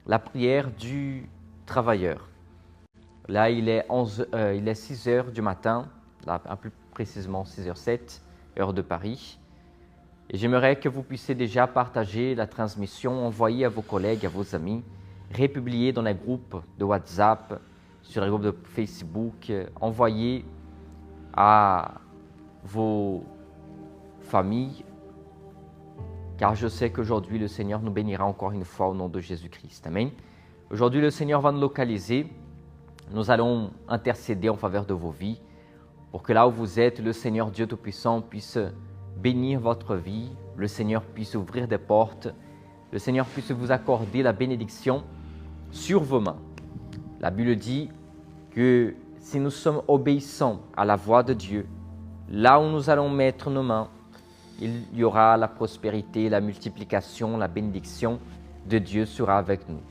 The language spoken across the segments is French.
la prière du travailleur. Là, il est 6 heures du matin, là, plus précisément 6h07, heure de Paris. Et j'aimerais que vous puissiez déjà partager la transmission, envoyer à vos collègues, à vos amis, republier dans les groupes de WhatsApp, sur les groupes de Facebook, envoyer à vos familles, car je sais qu'aujourd'hui le Seigneur nous bénira encore une fois au nom de Jésus-Christ. Amen. Aujourd'hui le Seigneur va nous localiser. Nous allons intercéder en faveur de vos vies pour que là où vous êtes, le Seigneur Dieu Tout-Puissant puisse bénir votre vie, le Seigneur puisse ouvrir des portes, le Seigneur puisse vous accorder la bénédiction sur vos mains. La Bible dit que si nous sommes obéissants à la voix de Dieu, là où nous allons mettre nos mains, il y aura la prospérité, la multiplication, la bénédiction de Dieu sera avec nous.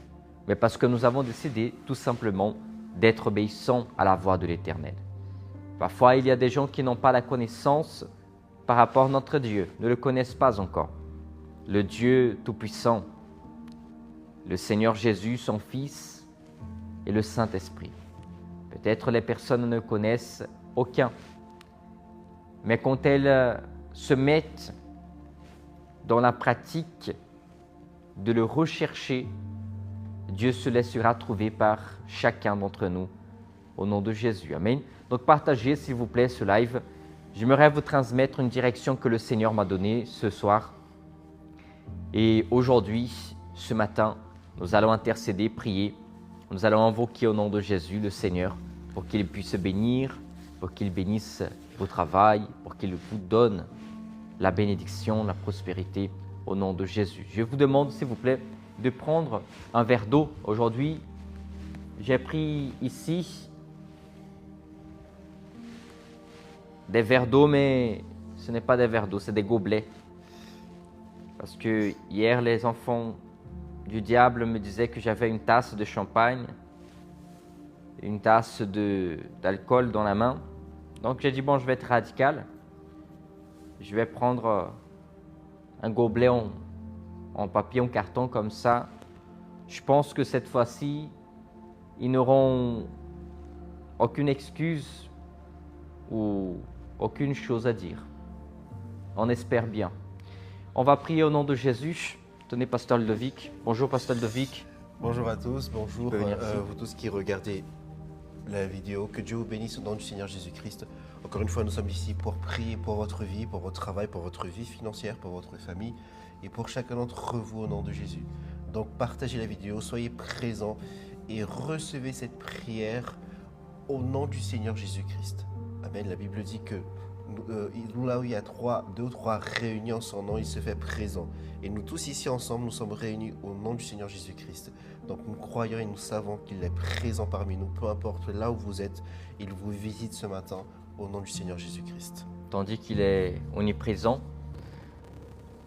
Mais parce que nous avons décidé tout simplement d'être obéissants à la voix de l'Éternel. Parfois, il y a des gens qui n'ont pas la connaissance par rapport à notre Dieu, ne le connaissent pas encore. Le Dieu Tout-Puissant, le Seigneur Jésus, son Fils et le Saint-Esprit. Peut-être les personnes ne connaissent aucun. Mais quand elles se mettent dans la pratique de le rechercher, Dieu se laissera trouver par chacun d'entre nous au nom de Jésus. Amen. Donc partagez s'il vous plaît ce live. J'aimerais vous transmettre une direction que le Seigneur m'a donnée ce soir. Et aujourd'hui, ce matin, nous allons intercéder, prier. Nous allons invoquer au nom de Jésus le Seigneur pour qu'il puisse bénir, pour qu'il bénisse vos travail, pour qu'il vous donne la bénédiction, la prospérité au nom de Jésus. Je vous demande s'il vous plaît de prendre un verre d'eau. Aujourd'hui, j'ai pris ici des verres d'eau, mais ce n'est pas des verres d'eau, c'est des gobelets. Parce que hier, les enfants du diable me disaient que j'avais une tasse de champagne, une tasse d'alcool dans la main. Donc j'ai dit, bon, je vais être radical. Je vais prendre un gobelet en papier, en carton comme ça. Je pense que cette fois-ci, ils n'auront aucune excuse ou aucune chose à dire. On espère bien. On va prier au nom de Jésus. Tenez, Pasteur Ludovic. Bonjour, Pasteur Ludovic. Bonjour à tous, bonjour vous tous qui regardez la vidéo. Que Dieu vous bénisse au nom du Seigneur Jésus-Christ. Encore une fois, nous sommes ici pour prier pour votre vie, pour votre travail, pour votre vie financière, pour votre famille et pour chacun d'entre vous au nom de Jésus. Donc partagez la vidéo, soyez présents et recevez cette prière au nom du Seigneur Jésus-Christ. Amen. La Bible dit que là où il y a 2 ou 3 réunis en son nom, il se fait présent. Et nous tous ici ensemble, nous sommes réunis au nom du Seigneur Jésus-Christ. Donc nous croyons et nous savons qu'il est présent parmi nous. Peu importe là où vous êtes, il vous visite ce matin au nom du Seigneur Jésus-Christ. Tandis qu'il est omniprésent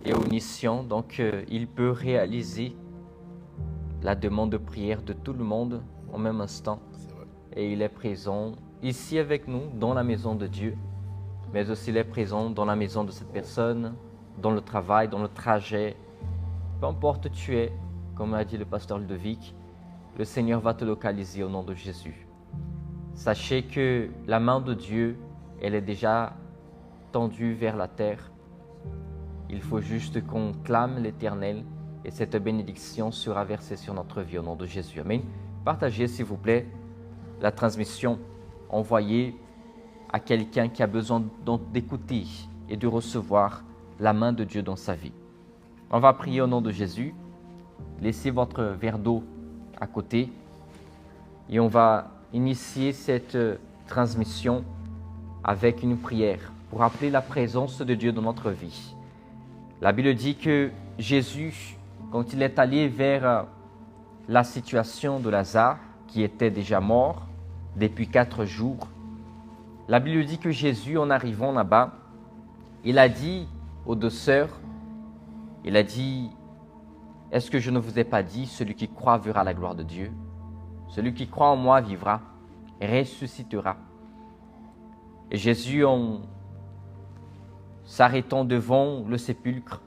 et omniscient, donc il peut réaliser la demande de prière de tout le monde en même instant. C'est vrai. Et il est présent ici avec nous, dans la maison de Dieu, mais aussi il est présent dans la maison de cette personne, dans le travail, dans le trajet. Peu importe où tu es, comme a dit le pasteur Ludovic, le Seigneur va te localiser au nom de Jésus. Sachez que la main de Dieu, elle est déjà tendue vers la terre. Il faut juste qu'on clame l'Éternel et cette bénédiction sera versée sur notre vie au nom de Jésus. Amen. Partagez s'il vous plaît la transmission. Envoyez à quelqu'un qui a besoin d'écouter et de recevoir la main de Dieu dans sa vie. On va prier au nom de Jésus. Laissez votre verre d'eau à côté et on va initier cette transmission avec une prière pour appeler la présence de Dieu dans notre vie. La Bible dit que Jésus, quand il est allé vers la situation de Lazare, qui était déjà mort depuis 4 jours, la Bible dit que Jésus, en arrivant là-bas, il a dit aux 2 sœurs, il a dit, « Est-ce que je ne vous ai pas dit, celui qui croit verra la gloire de Dieu? Celui qui croit en moi vivra, ressuscitera. » Et Jésus, en s'arrêtant devant le sépulcre,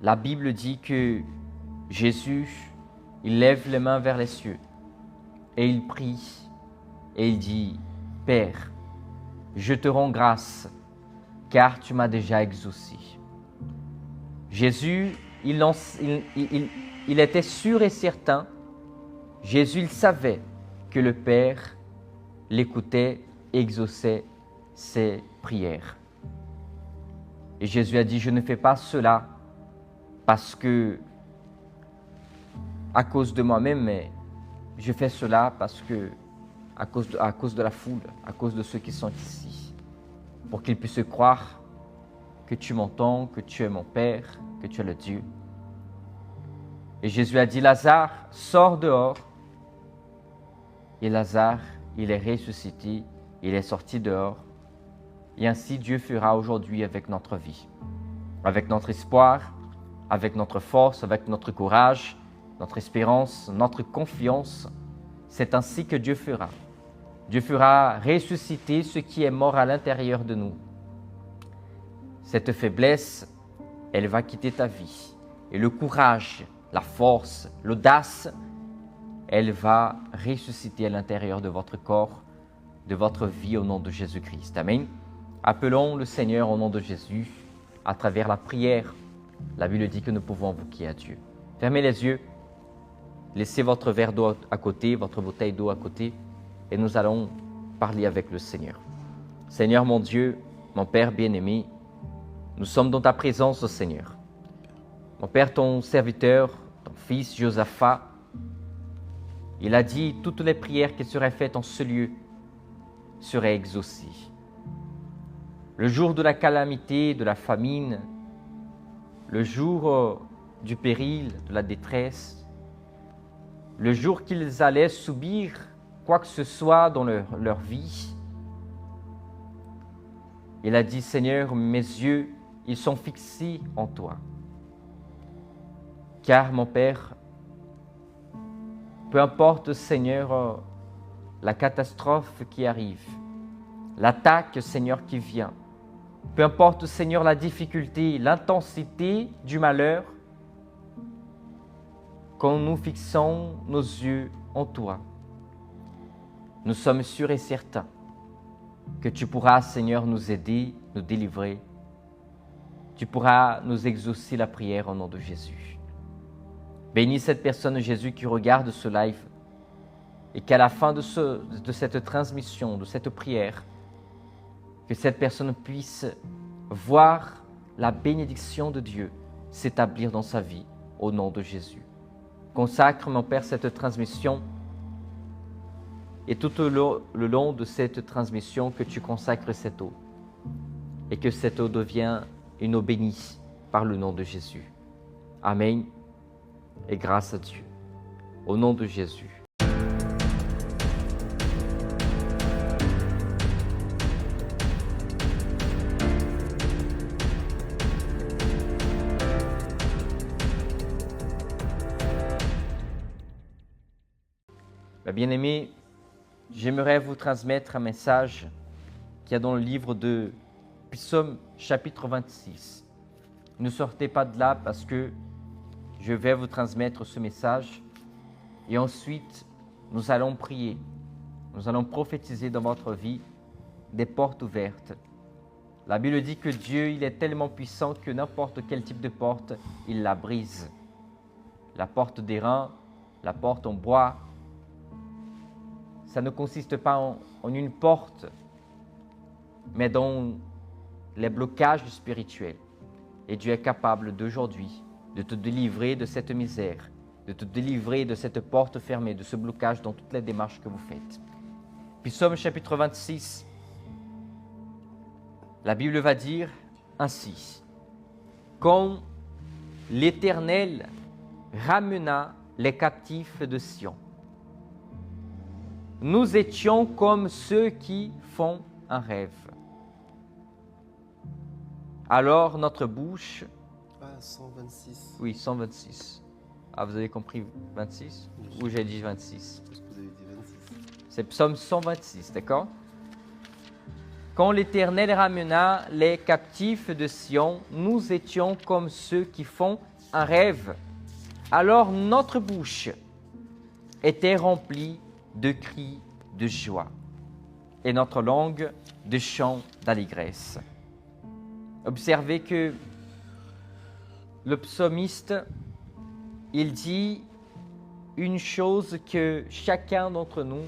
la Bible dit que Jésus il lève les mains vers les cieux et il prie et il dit, « Père, je te rends grâce car tu m'as déjà exaucé. » Jésus, il était sûr et certain, Jésus il savait que le Père l'écoutait et exauçait ses prières. Et Jésus a dit, je ne fais pas cela parce que, à cause de moi-même, mais je fais cela parce que, à cause de la foule, à cause de ceux qui sont ici, pour qu'ils puissent croire que tu m'entends, que tu es mon Père, que tu es le Dieu. Et Jésus a dit, Lazare, sors dehors. Et Lazare, il est ressuscité, il est sorti dehors. Et ainsi Dieu fera aujourd'hui avec notre vie, avec notre espoir, avec notre force, avec notre courage, notre espérance, notre confiance. C'est ainsi que Dieu fera. Dieu fera ressusciter ce qui est mort à l'intérieur de nous. Cette faiblesse, elle va quitter ta vie. Et le courage, la force, l'audace, elle va ressusciter à l'intérieur de votre corps, de votre vie au nom de Jésus-Christ. Amen. Appelons le Seigneur au nom de Jésus à travers la prière. La Bible dit que nous pouvons invoquer à Dieu. Fermez les yeux, laissez votre verre d'eau à côté, votre bouteille d'eau à côté, et nous allons parler avec le Seigneur. Seigneur mon Dieu, mon Père bien-aimé, nous sommes dans ta présence, Seigneur. Mon Père, ton serviteur, ton fils Josaphat, il a dit toutes les prières qui seraient faites en ce lieu seraient exaucées. Le jour de la calamité, de la famine, le jour du péril, de la détresse, le jour qu'ils allaient subir quoi que ce soit dans leur vie, il a dit, Seigneur, mes yeux, ils sont fixés en toi. Car mon Père, peu importe, Seigneur, la catastrophe qui arrive, l'attaque, Seigneur, qui vient, peu importe, Seigneur, la difficulté, l'intensité du malheur, quand nous fixons nos yeux en toi, nous sommes sûrs et certains que tu pourras, Seigneur, nous aider, nous délivrer. Tu pourras nous exaucer la prière au nom de Jésus. Bénis cette personne, Jésus, qui regarde ce live et qu'à la fin de cette transmission, de cette prière, que cette personne puisse voir la bénédiction de Dieu s'établir dans sa vie au nom de Jésus. Consacre, mon Père, cette transmission et tout le long de cette transmission que tu consacres cette eau et que cette eau devienne une eau bénie par le nom de Jésus. Amen et grâce à Dieu. Au nom de Jésus. Bien-aimés, j'aimerais vous transmettre un message qui est dans le livre de Psaume chapitre 26. Ne sortez pas de là parce que je vais vous transmettre ce message et ensuite nous allons prier. Nous allons prophétiser dans votre vie des portes ouvertes. La Bible dit que Dieu, il est tellement puissant que n'importe quel type de porte, il la brise. La porte d'airain, la porte en bois, ça ne consiste pas en une porte, mais dans les blocages spirituels. Et Dieu est capable d'aujourd'hui de te délivrer de cette misère, de te délivrer de cette porte fermée, de ce blocage dans toutes les démarches que vous faites. Puis Psaume chapitre 26, la Bible va dire ainsi, « Quand l'Éternel ramena les captifs de Sion, nous étions comme ceux qui font un rêve. Alors notre bouche... 126. Oui, 126. Ah, vous avez compris 26 ou j'ai dit 26? Vous avez dit 26. C'est Psaume 126, d'accord? Quand l'Éternel ramena les captifs de Sion, nous étions comme ceux qui font un rêve. Alors notre bouche était remplie de cris de joie et notre langue de chants d'allégresse. Observez que le psalmiste, il dit une chose que chacun d'entre nous,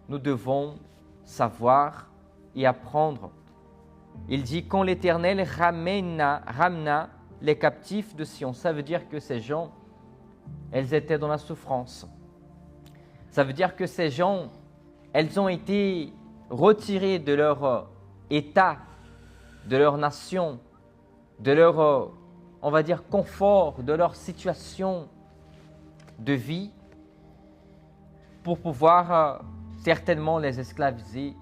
nous devons savoir et apprendre. Il dit « Quand l'Éternel ramena les captifs de Sion », ça veut dire que ces gens, elles étaient dans la souffrance. Ça veut dire que ces gens, elles ont été retirées de leur état, de leur nation, de leur, on va dire, confort, de leur situation de vie, pour pouvoir certainement les esclaviser,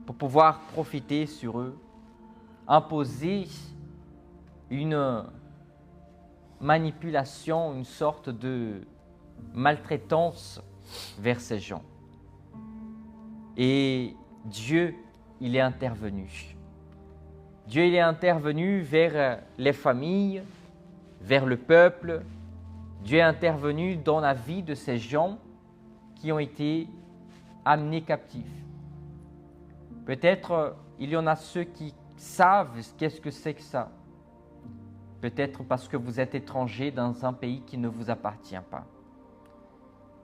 pour pouvoir profiter sur eux, imposer une manipulation, une sorte de maltraitance vers ces gens. Et Dieu, il est intervenu. Dieu, il est intervenu vers les familles, vers le peuple. Dieu est intervenu dans la vie de ces gens qui ont été amenés captifs. Peut-être il y en a ceux qui savent qu'est-ce que c'est que ça. Peut-être parce que vous êtes étranger dans un pays qui ne vous appartient pas.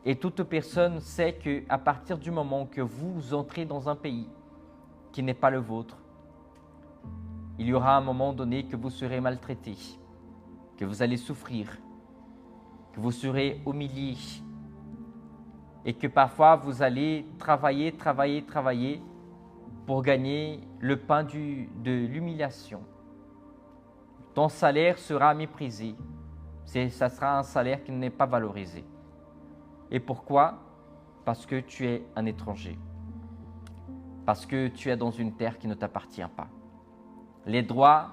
Et toute personne sait qu'à partir du moment que vous entrez dans un pays qui n'est pas le vôtre, il y aura un moment donné que vous serez maltraité, que vous allez souffrir, que vous serez humilié et que parfois vous allez travailler pour gagner le pain de l'humiliation. Ton salaire sera méprisé. Ça sera un salaire qui n'est pas valorisé. Et pourquoi? Parce que tu es un étranger. Parce que tu es dans une terre qui ne t'appartient pas. Les droits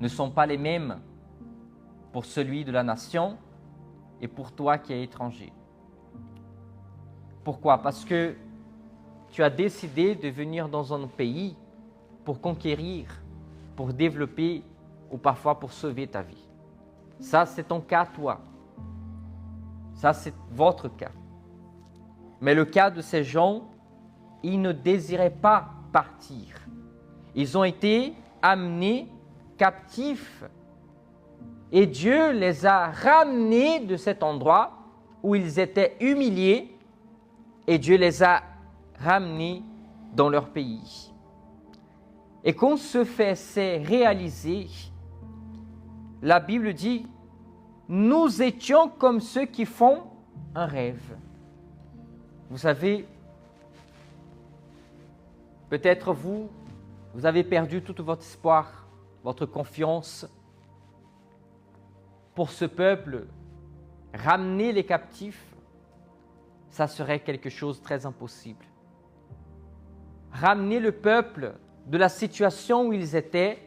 ne sont pas les mêmes pour celui de la nation et pour toi qui es étranger. Pourquoi? Parce que tu as décidé de venir dans un pays pour conquérir, pour développer ou parfois pour sauver ta vie. Ça, c'est ton cas, toi. Ça, c'est votre cas. Mais le cas de ces gens, ils ne désiraient pas partir. Ils ont été amenés captifs et Dieu les a ramenés de cet endroit où ils étaient humiliés et Dieu les a ramenés dans leur pays. Et quand ce fait s'est réalisé, la Bible dit « Nous étions comme ceux qui font un rêve ». Vous savez, peut-être vous avez perdu tout votre espoir, votre confiance pour ce peuple. Ramener les captifs, ça serait quelque chose de très impossible. Ramener le peuple de la situation où ils étaient,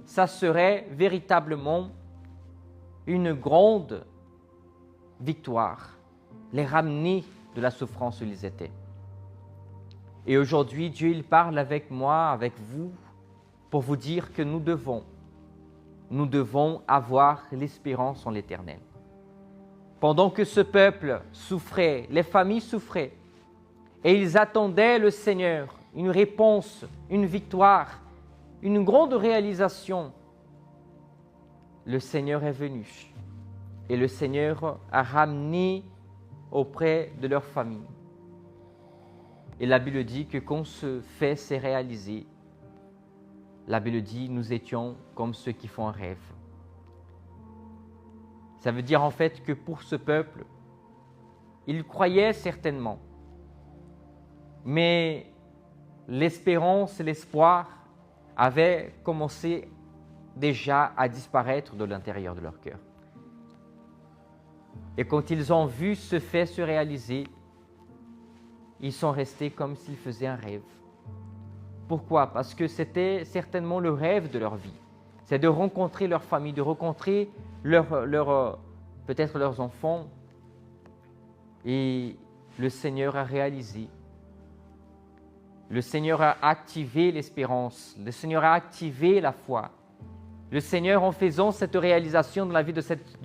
ça serait véritablement une grande victoire. Les ramener de la souffrance où ils étaient. Et aujourd'hui, Dieu, il parle avec moi, avec vous, pour vous dire que nous devons avoir l'espérance en l'Éternel. Pendant que ce peuple souffrait, les familles souffraient, et ils attendaient le Seigneur, une réponse, une victoire, une grande réalisation, le Seigneur est venu et le Seigneur a ramené auprès de leur famille. Et la Bible dit que quand ce fait s'est réalisé, la Bible dit nous étions comme ceux qui font un rêve. Ça veut dire en fait que pour ce peuple, ils croyaient certainement, mais l'espérance et l'espoir avaient commencé déjà à disparaître de l'intérieur de leur cœur. Et quand ils ont vu ce fait se réaliser, ils sont restés comme s'ils faisaient un rêve. Pourquoi? Parce que c'était certainement le rêve de leur vie. C'est de rencontrer leur famille, de rencontrer peut-être leurs enfants. Et le Seigneur a réalisé. Le Seigneur a activé l'espérance. Le Seigneur a activé la foi. Le Seigneur, en faisant cette réalisation dans la vie de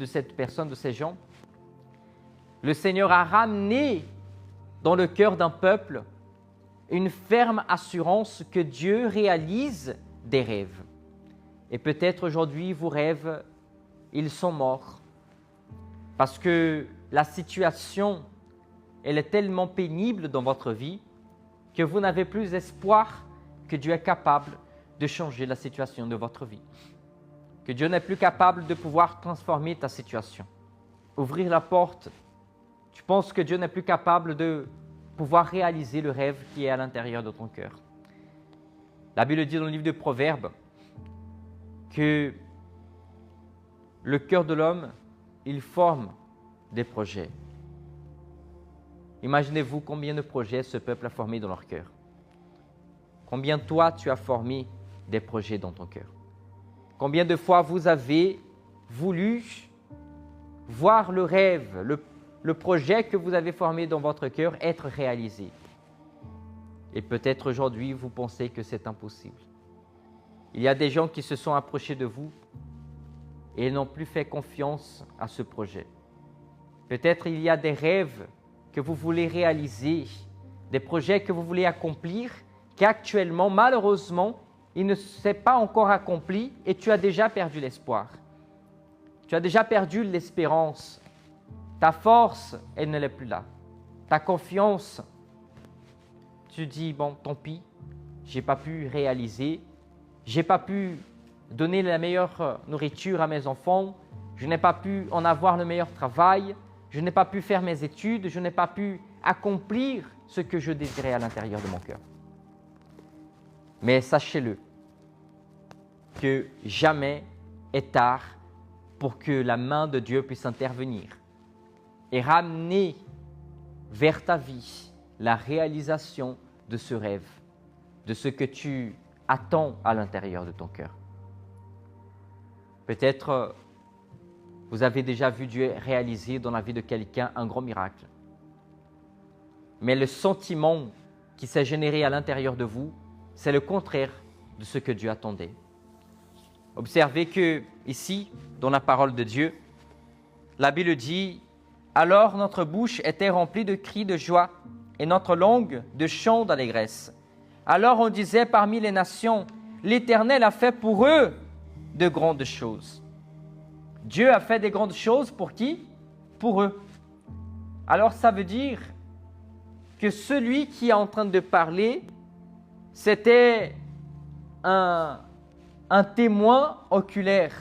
cette personne, de ces gens, le Seigneur a ramené dans le cœur d'un peuple une ferme assurance que Dieu réalise des rêves. Et peut-être aujourd'hui, vos rêves, ils sont morts. Parce que la situation, elle est tellement pénible dans votre vie que vous n'avez plus espoir que Dieu est capable de changer la situation de votre vie. Que Dieu n'est plus capable de pouvoir transformer ta situation. Ouvrir la porte. Tu penses que Dieu n'est plus capable de pouvoir réaliser le rêve qui est à l'intérieur de ton cœur. La Bible dit dans le livre de Proverbes que le cœur de l'homme, il forme des projets. Imaginez-vous combien de projets ce peuple a formé dans leur cœur. Combien toi, tu as formé des projets dans ton cœur. Combien de fois vous avez voulu voir le rêve, le projet que vous avez formé dans votre cœur être réalisé. Et peut-être aujourd'hui, vous pensez que c'est impossible. Il y a des gens qui se sont approchés de vous et n'ont plus fait confiance à ce projet. Peut-être il y a des rêves que vous voulez réaliser, des projets que vous voulez accomplir, qui actuellement, malheureusement, il ne s'est pas encore accompli et tu as déjà perdu l'espoir. Tu as déjà perdu l'espérance. Ta force, elle ne l'est plus là. Ta confiance, tu dis, bon, tant pis, je n'ai pas pu réaliser, je n'ai pas pu donner la meilleure nourriture à mes enfants, je n'ai pas pu en avoir le meilleur travail, je n'ai pas pu faire mes études, je n'ai pas pu accomplir ce que je désirais à l'intérieur de mon cœur. Mais sachez-le, que jamais est tard pour que la main de Dieu puisse intervenir et ramener vers ta vie la réalisation de ce rêve, de ce que tu attends à l'intérieur de ton cœur. Peut-être vous avez déjà vu Dieu réaliser dans la vie de quelqu'un un grand miracle. Mais le sentiment qui s'est généré à l'intérieur de vous, c'est le contraire de ce que Dieu attendait. Observez que ici, dans la parole de Dieu, la Bible dit « Alors notre bouche était remplie de cris de joie et notre langue de chants d'allégresse. Alors on disait parmi les nations, l'Éternel a fait pour eux de grandes choses. » Dieu a fait des grandes choses pour qui? Pour eux. Alors ça veut dire que celui qui est en train de parler, c'était un témoin oculaire.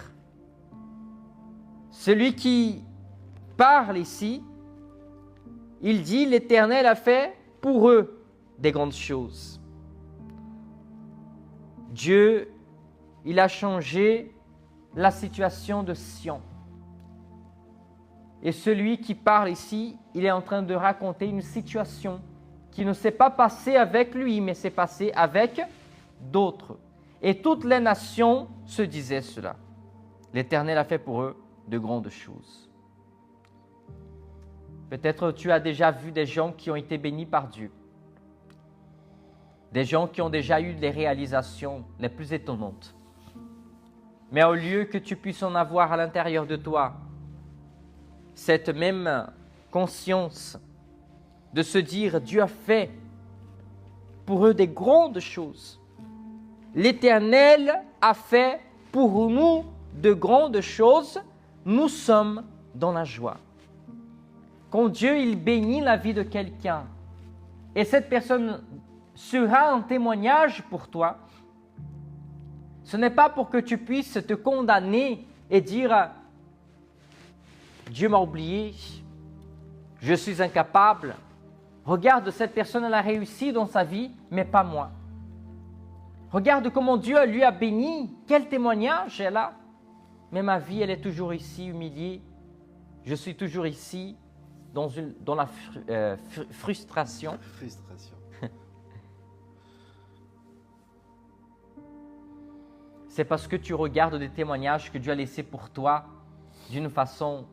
Celui qui parle ici, il dit l'Éternel a fait pour eux des grandes choses. Dieu, il a changé la situation de Sion. Et celui qui parle ici, il est en train de raconter une situation qui ne s'est pas passée avec lui, mais s'est passée avec d'autres. Et toutes les nations se disaient cela. L'Éternel a fait pour eux de grandes choses. Peut-être tu as déjà vu des gens qui ont été bénis par Dieu. Des gens qui ont déjà eu les réalisations les plus étonnantes. Mais au lieu que tu puisses en avoir à l'intérieur de toi, cette même conscience de se dire Dieu a fait pour eux des grandes choses. L'Éternel a fait pour nous de grandes choses, nous sommes dans la joie. Quand Dieu il bénit la vie de quelqu'un et cette personne sera un témoignage pour toi, ce n'est pas pour que tu puisses te condamner et dire « Dieu m'a oublié, je suis incapable, regarde cette personne elle a réussi dans sa vie, mais pas moi. Regarde comment Dieu lui a béni, quel témoignage elle a, mais ma vie elle est toujours ici humiliée, je suis toujours ici dans la frustration. » C'est parce que tu regardes des témoignages que Dieu a laissés pour toi d'une façon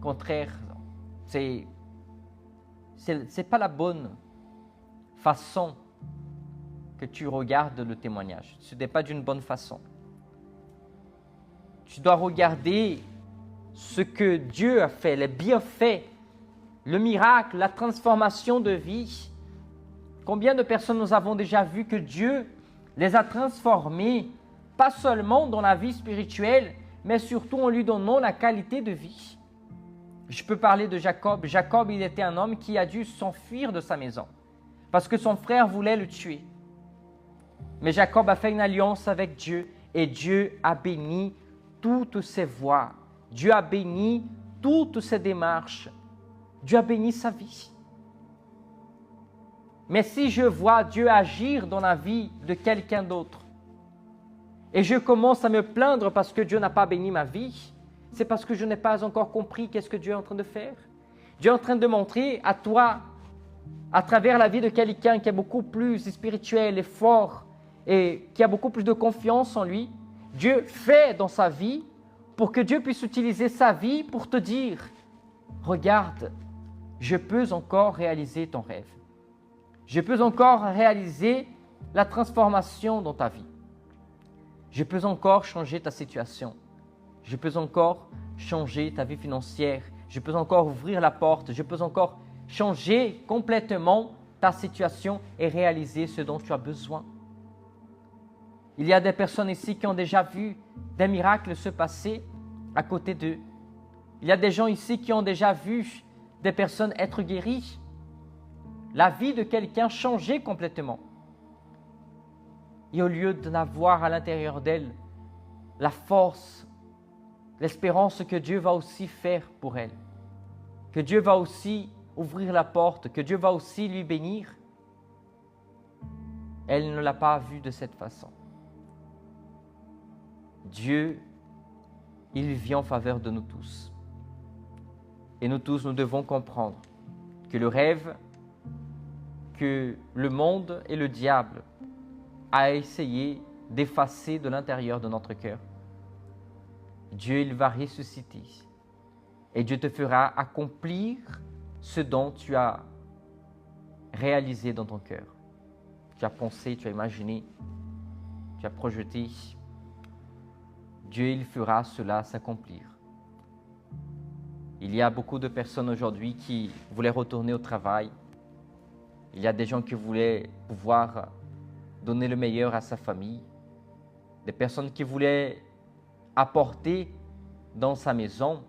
contraire. C'est pas la bonne façon que tu regardes le témoignage. Ce n'est pas d'une bonne façon. Tu dois regarder ce que Dieu a fait, les bienfaits, le miracle, la transformation de vie. Combien de personnes nous avons déjà vu que Dieu les a transformés, pas seulement dans la vie spirituelle, mais surtout en lui donnant la qualité de vie. Je peux parler de Jacob. Jacob, il était un homme qui a dû s'enfuir de sa maison parce que son frère voulait le tuer. Mais Jacob a fait une alliance avec Dieu et Dieu a béni toutes ses voies. Dieu a béni toutes ses démarches. Dieu a béni sa vie. Mais si je vois Dieu agir dans la vie de quelqu'un d'autre et je commence à me plaindre parce que Dieu n'a pas béni ma vie, c'est parce que je n'ai pas encore compris qu'est-ce que Dieu est en train de faire. Dieu est en train de montrer à toi, à travers la vie de quelqu'un qui est beaucoup plus spirituel et fort et qui a beaucoup plus de confiance en lui, Dieu fait dans sa vie pour que Dieu puisse utiliser sa vie pour te dire « Regarde, je peux encore réaliser ton rêve. Je peux encore réaliser la transformation dans ta vie. Je peux encore changer ta situation. Je peux encore changer ta vie financière. Je peux encore ouvrir la porte. Je peux encore changer complètement ta situation et réaliser ce dont tu as besoin. » Il y a des personnes ici qui ont déjà vu des miracles se passer à côté d'eux. Il y a des gens ici qui ont déjà vu des personnes être guéries. La vie de quelqu'un changer complètement. Et au lieu de n'avoir à l'intérieur d'elle la force, l'espérance que Dieu va aussi faire pour elle, que Dieu va aussi ouvrir la porte, que Dieu va aussi lui bénir, elle ne l'a pas vu de cette façon. Dieu, il vient en faveur de nous tous. Et nous tous, nous devons comprendre que le rêve que le monde et le diable a essayé d'effacer de l'intérieur de notre cœur, Dieu, il va ressusciter et Dieu te fera accomplir ce dont tu as réalisé dans ton cœur. Tu as pensé, tu as imaginé, tu as projeté. Dieu, il fera cela s'accomplir. Il y a beaucoup de personnes aujourd'hui qui voulaient retourner au travail. Il y a des gens qui voulaient pouvoir donner le meilleur à sa famille. Des personnes qui voulaient apporter dans sa maison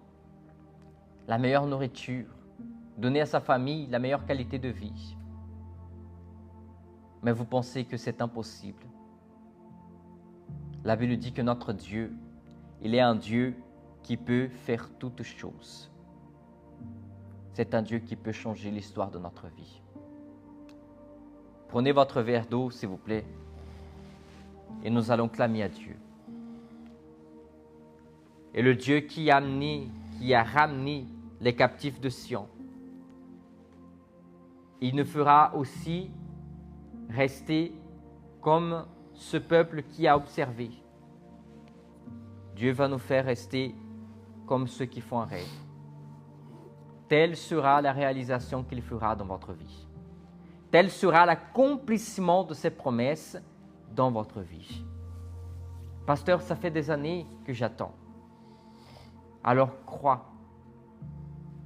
la meilleure nourriture, donner à sa famille la meilleure qualité de vie. Mais vous pensez que c'est impossible. La Bible dit que notre Dieu, il est un Dieu qui peut faire toutes choses. C'est un Dieu qui peut changer l'histoire de notre vie. Prenez votre verre d'eau, s'il vous plaît, et nous allons clamer à Dieu. Et le Dieu qui a ramené les captifs de Sion, il ne fera aussi rester comme ce peuple qui a observé. Dieu va nous faire rester comme ceux qui font un rêve. Telle sera la réalisation qu'il fera dans votre vie. Tel sera l'accomplissement de ses promesses dans votre vie. Pasteur, ça fait des années que j'attends. Alors crois,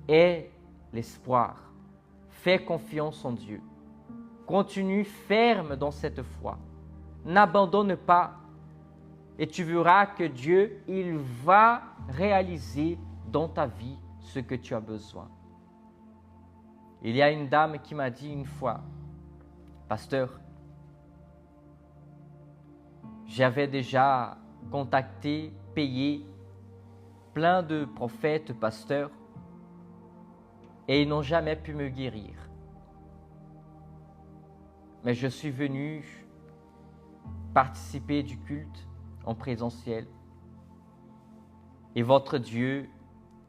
aie l'espoir, fais confiance en Dieu. Continue ferme dans cette foi. N'abandonne pas et tu verras que Dieu, il va réaliser dans ta vie ce que tu as besoin. Il y a une dame qui m'a dit une fois, pasteur, j'avais déjà contacté, payé plein de prophètes, pasteurs, et ils n'ont jamais pu me guérir. Mais je suis venu participer du culte en présentiel. Et votre Dieu,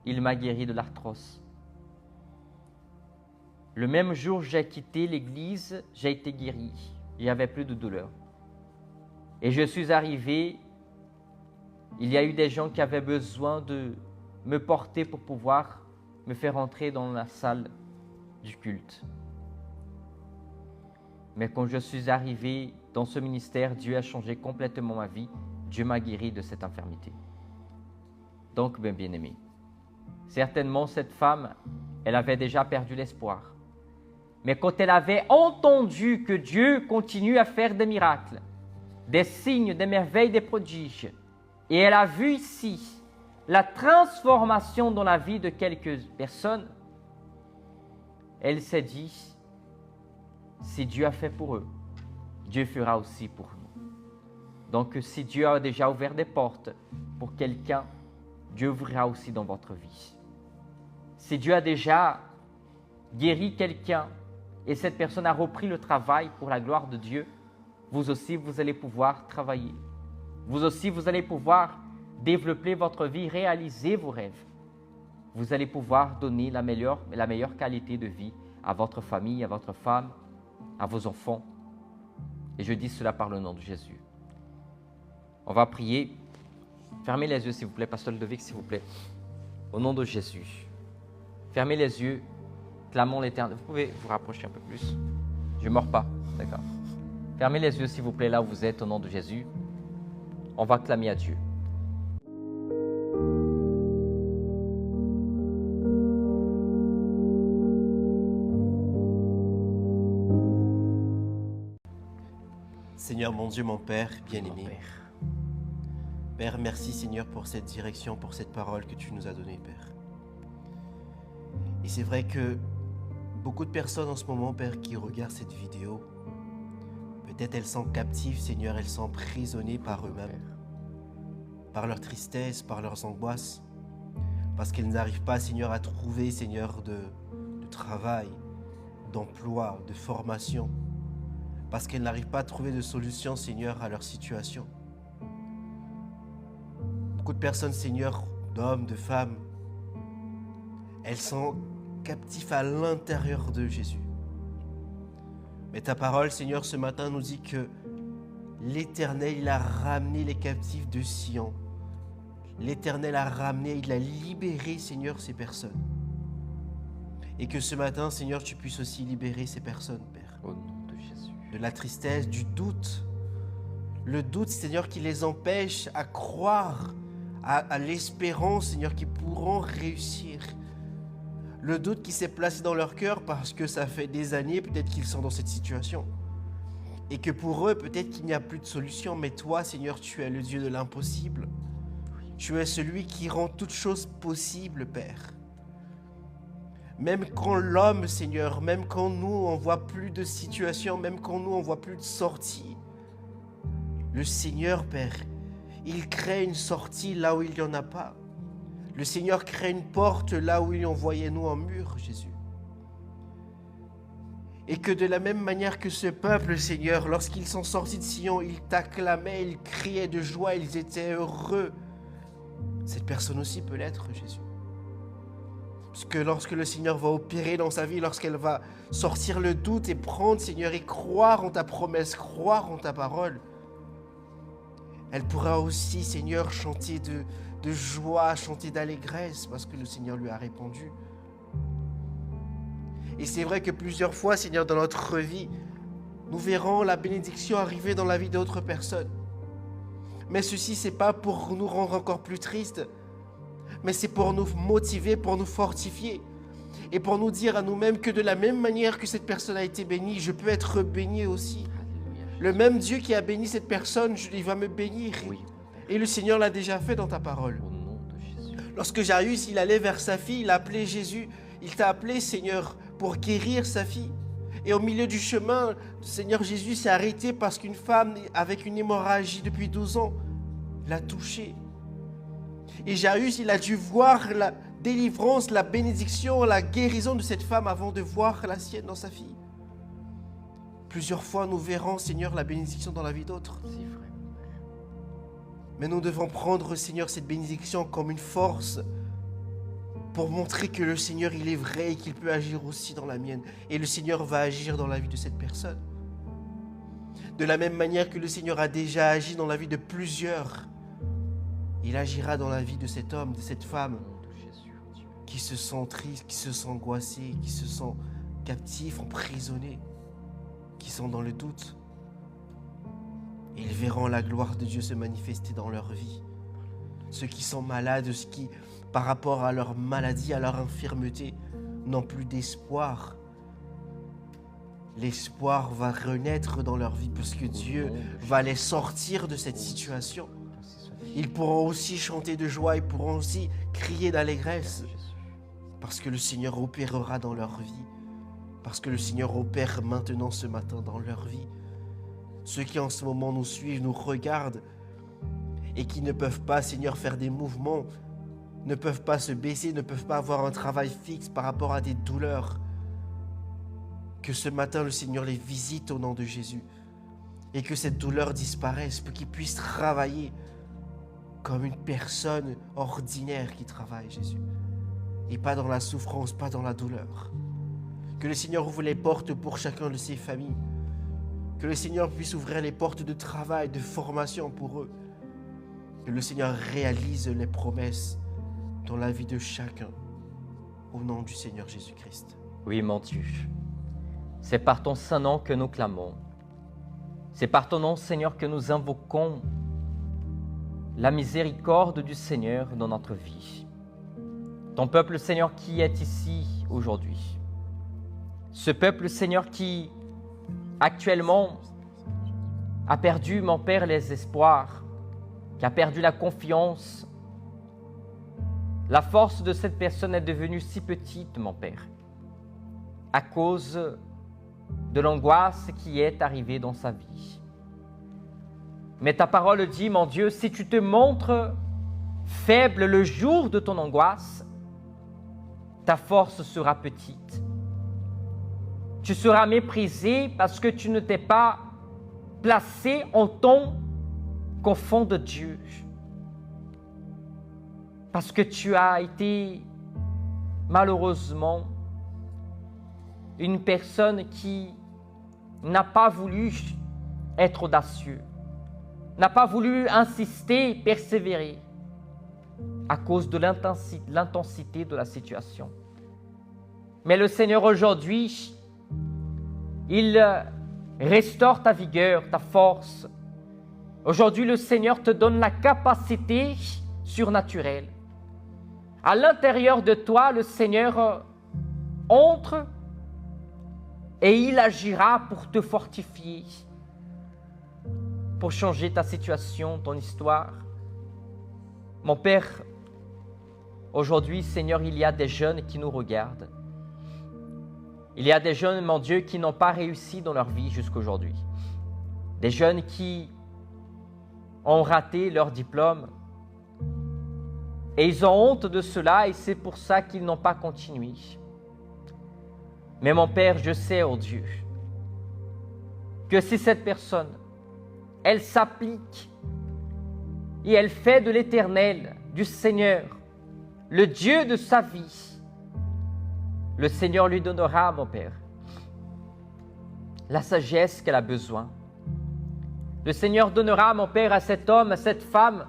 il m'a guéri de l'arthrose. Le même jour où j'ai quitté l'église, j'ai été guéri. Il n'y avait plus de douleur. Et je suis arrivé, il y a eu des gens qui avaient besoin de me porter pour pouvoir me faire entrer dans la salle du culte. Mais quand je suis arrivé dans ce ministère, Dieu a changé complètement ma vie. Dieu m'a guéri de cette infirmité. Donc, bien-aimé, Certainement, cette femme, elle avait déjà perdu l'espoir. Mais quand elle avait entendu que Dieu continue à faire des miracles, des signes, des merveilles, des prodiges, et elle a vu ici la transformation dans la vie de quelques personnes, elle s'est dit, si Dieu a fait pour eux, Dieu fera aussi pour nous. Donc, si Dieu a déjà ouvert des portes pour quelqu'un, Dieu ouvrira aussi dans votre vie. Si Dieu a déjà guéri quelqu'un et cette personne a repris le travail pour la gloire de Dieu, vous aussi, vous allez pouvoir travailler. Vous aussi, vous allez pouvoir développer votre vie, réaliser vos rêves. Vous allez pouvoir donner la meilleure qualité de vie à votre famille, à votre femme, à vos enfants. Et je dis cela par le nom de Jésus. On va prier. Fermez les yeux, s'il vous plaît, Pasteur Ludovic, s'il vous plaît. Au nom de Jésus. Fermez les yeux. Clamons l'Éternel. Vous pouvez vous rapprocher un peu plus. Je ne mords pas. D'accord. Fermez les yeux, s'il vous plaît, là où vous êtes, au nom de Jésus. On va clamer à Dieu. Seigneur, mon Dieu, mon Père, bien-aimé. Père, merci Seigneur pour cette direction, pour cette parole que tu nous as donnée, Père. Et c'est vrai que beaucoup de personnes en ce moment, Père, qui regardent cette vidéo, peut-être elles sont captives, Seigneur, elles sont emprisonnées par eux-mêmes, par leur tristesse, par leurs angoisses, parce qu'elles n'arrivent pas, Seigneur, à trouver, Seigneur, de travail, d'emploi, de formation, parce qu'elles n'arrivent pas à trouver de solution, Seigneur, à leur situation. Beaucoup de personnes, Seigneur, d'hommes, de femmes, elles sont captives à l'intérieur de Jésus. Mais ta parole, Seigneur, ce matin nous dit que l'Éternel, il a ramené les captifs de Sion. L'Éternel a ramené, il a libéré, Seigneur, ces personnes. Et que ce matin, Seigneur, tu puisses aussi libérer ces personnes, Père. Au nom de Jésus. De la tristesse, du doute. Le doute, Seigneur, qui les empêche à croire à l'espérance, Seigneur, qu'ils pourront réussir. Le doute qui s'est placé dans leur cœur parce que ça fait des années peut-être qu'ils sont dans cette situation. Et que pour eux, peut-être qu'il n'y a plus de solution. Mais toi, Seigneur, tu es le Dieu de l'impossible. Tu es celui qui rend toutes choses possibles, Père. Même quand l'homme, Seigneur, même quand nous, on ne voit plus de situation, même quand nous, on ne voit plus de sortie, le Seigneur, Père, il crée une sortie là où il n'y en a pas. Le Seigneur crée une porte là où il envoyait nous un mur, Jésus. Et que de la même manière que ce peuple, Seigneur, lorsqu'ils sont sortis de Sion, ils t'acclamaient, ils criaient de joie, ils étaient heureux. Cette personne aussi peut l'être, Jésus. Parce que lorsque le Seigneur va opérer dans sa vie, lorsqu'elle va sortir le doute et prendre, Seigneur, et croire en ta promesse, croire en ta parole, elle pourra aussi, Seigneur, chanter de joie, chanter d'allégresse, parce que le Seigneur lui a répondu. Et c'est vrai que plusieurs fois, Seigneur, dans notre vie, nous verrons la bénédiction arriver dans la vie d'autres personnes. Mais ceci, ce n'est pas pour nous rendre encore plus tristes, mais c'est pour nous motiver, pour nous fortifier, et pour nous dire à nous-mêmes que de la même manière que cette personne a été bénie, je peux être béni aussi. Le même Dieu qui a béni cette personne, il va me bénir. Oui. Et le Seigneur l'a déjà fait dans ta parole. Au nom de Jésus. Lorsque Jairus, il allait vers sa fille, il a appelé Jésus. Il t'a appelé, Seigneur, pour guérir sa fille. Et au milieu du chemin, Seigneur Jésus s'est arrêté parce qu'une femme avec une hémorragie depuis 12 ans l'a touché. Et Jairus, il a dû voir la délivrance, la bénédiction, la guérison de cette femme avant de voir la sienne dans sa fille. Plusieurs fois, nous verrons, Seigneur, la bénédiction dans la vie d'autres. C'est vrai. Mais nous devons prendre, Seigneur, cette bénédiction comme une force pour montrer que le Seigneur, il est vrai et qu'il peut agir aussi dans la mienne. Et le Seigneur va agir dans la vie de cette personne. De la même manière que le Seigneur a déjà agi dans la vie de plusieurs, il agira dans la vie de cet homme, de cette femme, qui se sent tristes, qui se sent angoissés, qui se sent captifs, emprisonnés, qui sont dans le doute. Et ils verront la gloire de Dieu se manifester dans leur vie. ceux qui sont malades, ceux qui, par rapport à leur maladie, à leur infirmité, n'ont plus d'espoir. L'espoir va renaître dans leur vie parce que Dieu va les sortir de cette situation. Ils pourront aussi chanter de joie, ils pourront aussi crier d'allégresse parce que le Seigneur opérera dans leur vie, parce que le Seigneur opère maintenant ce matin dans leur vie. Ceux qui en ce moment nous suivent, nous regardent et qui ne peuvent pas, Seigneur, faire des mouvements, ne peuvent pas se baisser, ne peuvent pas avoir un travail fixe par rapport à des douleurs. Que ce matin, le Seigneur les visite au nom de Jésus et que cette douleur disparaisse pour qu'ils puissent travailler comme une personne ordinaire qui travaille, Jésus, et pas dans la souffrance, pas dans la douleur. Que le Seigneur ouvre les portes pour chacun de ses familles. Que le Seigneur puisse ouvrir les portes de travail, de formation pour eux. Que le Seigneur réalise les promesses dans la vie de chacun, au nom du Seigneur Jésus-Christ. Oui, mon Dieu. C'est par ton saint nom que nous clamons. C'est par ton nom, Seigneur, que nous invoquons la miséricorde du Seigneur dans notre vie. Ton peuple, Seigneur, qui est ici aujourd'hui. Ce peuple, Seigneur, qui actuellement a perdu, mon Père, les espoirs, qui a perdu la confiance. La force de cette personne est devenue si petite, mon Père, à cause de l'angoisse qui est arrivée dans sa vie. Mais ta parole dit, mon Dieu, si tu te montres faible le jour de ton angoisse, ta force sera petite. Tu seras méprisé parce que tu ne t'es pas placé en tant qu'enfant de Dieu. Parce que tu as été malheureusement une personne qui n'a pas voulu être audacieux, n'a pas voulu insister, persévérer à cause de l'intensité de la situation. Mais le Seigneur aujourd'hui, il restaure ta vigueur, ta force. Aujourd'hui, le Seigneur te donne la capacité surnaturelle. À l'intérieur de toi, le Seigneur entre et il agira pour te fortifier, pour changer ta situation, ton histoire. Mon Père, aujourd'hui, Seigneur, il y a des jeunes qui nous regardent. Il y a des jeunes, mon Dieu, qui n'ont pas réussi dans leur vie jusqu'aujourd'hui. Des jeunes qui ont raté leur diplôme et ils ont honte de cela et c'est pour ça qu'ils n'ont pas continué. Mais mon Père, je sais, oh Dieu, que si cette personne, elle s'applique et elle fait de l'Éternel, du Seigneur, le Dieu de sa vie, le Seigneur lui donnera, mon Père, la sagesse qu'elle a besoin. Le Seigneur donnera, mon Père, à cet homme, à cette femme,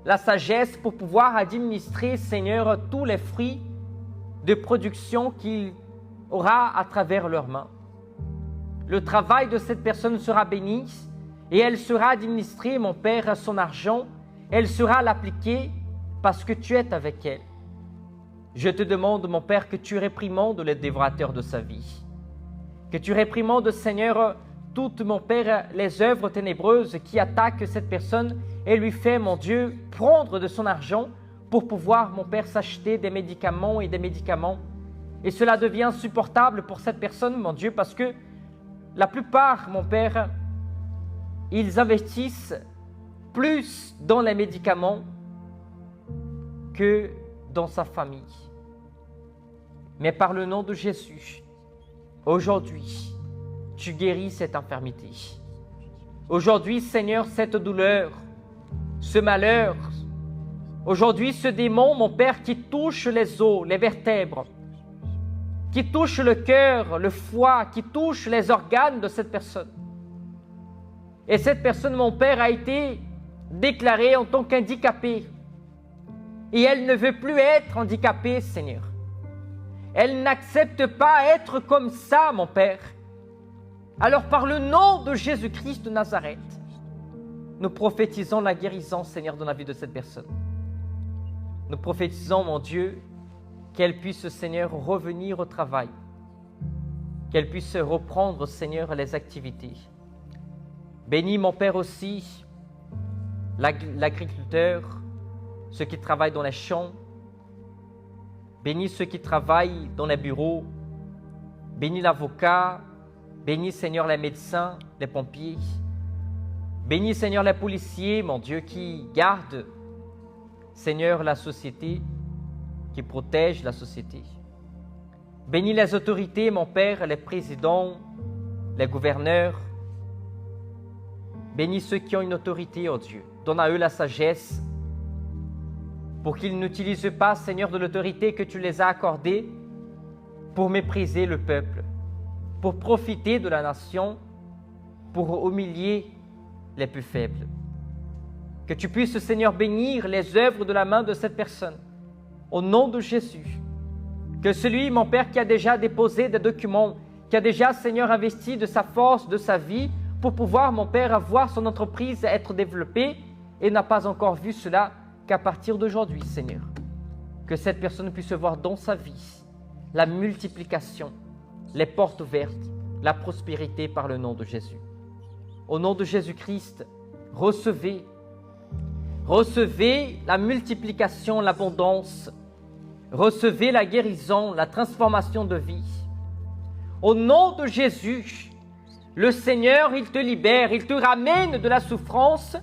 la sagesse pour pouvoir administrer, Seigneur, tous les fruits de production qu'il aura à travers leurs mains. Le travail de cette personne sera béni et elle sera administrée, mon Père, son argent, elle sera l'appliquer parce que tu es avec elle. Je te demande, mon Père, que tu réprimandes les dévorateurs de sa vie, que tu réprimandes, Seigneur, toutes, mon Père, les œuvres ténébreuses qui attaquent cette personne et lui fait, mon Dieu, prendre de son argent pour pouvoir, mon Père, s'acheter des médicaments et des médicaments. Et cela devient insupportable pour cette personne, mon Dieu, parce que la plupart, mon Père, ils investissent plus dans les médicaments que dans sa famille. Mais par le nom de Jésus, aujourd'hui, tu guéris cette infirmité. Aujourd'hui, Seigneur, cette douleur, ce malheur, aujourd'hui, ce démon, mon Père, qui touche les os, les vertèbres, qui touche le cœur, le foie, qui touche les organes de cette personne. Et cette personne, mon Père, a été déclarée en tant qu'handicapée. Et elle ne veut plus être handicapée, Seigneur. Elle n'accepte pas être comme ça, mon Père. Alors, par le nom de Jésus-Christ de Nazareth, nous prophétisons la guérison, Seigneur, dans la vie de cette personne. nous prophétisons, mon Dieu, qu'elle puisse, Seigneur, revenir au travail, qu'elle puisse reprendre, Seigneur, les activités. Bénis, mon Père, aussi l'agriculteur, ceux qui travaillent dans les champs. Bénis ceux qui travaillent dans les bureaux. Bénis l'avocat. Bénis, Seigneur, les médecins, les pompiers. Bénis, Seigneur, les policiers, mon Dieu, qui gardent, Seigneur, la société, qui protègent la société. Bénis les autorités, mon Père, les présidents, les gouverneurs. Bénis ceux qui ont une autorité, oh Dieu. Donne à eux la sagesse pour qu'ils n'utilisent pas, Seigneur, de l'autorité que tu les as accordée pour mépriser le peuple, pour profiter de la nation, pour humilier les plus faibles. Que tu puisses, Seigneur, bénir les œuvres de la main de cette personne, au nom de Jésus. Que celui, mon Père, qui a déjà déposé des documents, qui a déjà, Seigneur, investi de sa force, de sa vie, pour pouvoir, mon Père, avoir son entreprise être développée, et n'a pas encore vu cela qu'à partir d'aujourd'hui, Seigneur. Que cette personne puisse voir dans sa vie la multiplication, les portes ouvertes, la prospérité par le nom de Jésus. Au nom de Jésus-Christ, recevez la multiplication, l'abondance. Recevez la guérison, la transformation de vie. Au nom de Jésus, le Seigneur, il te libère, il te ramène de la souffrance,